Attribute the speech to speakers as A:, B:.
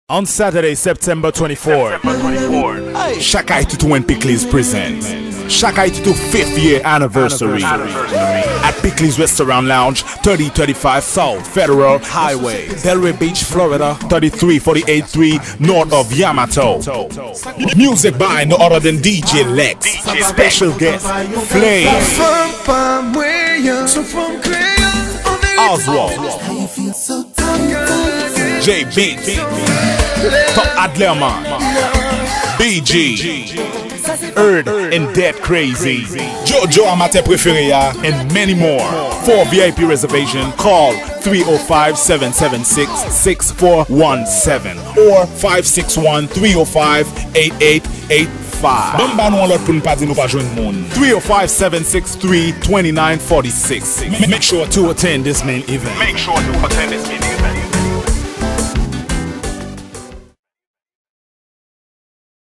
A: On Saturday, September 24, Shakaitutu and Pickley's present Shakaitutu 5th year anniversary at Pickley's Restaurant Lounge, 3035 South Federal Highway, Delray Beach, Florida, 33483 north of Yamato. Music by no other than DJ Lex. Special guest Flame, Oswald, J Beats, Top Adlerman, BG, Erd and Dead Crazy, Jojo Amate Preferia, and many more. For VIP reservation, call 305-776-6417 or 561-305-8885. Bamba nou lot pou n'padi nou pa join moun. 305-763-2946. Make sure to attend this main event.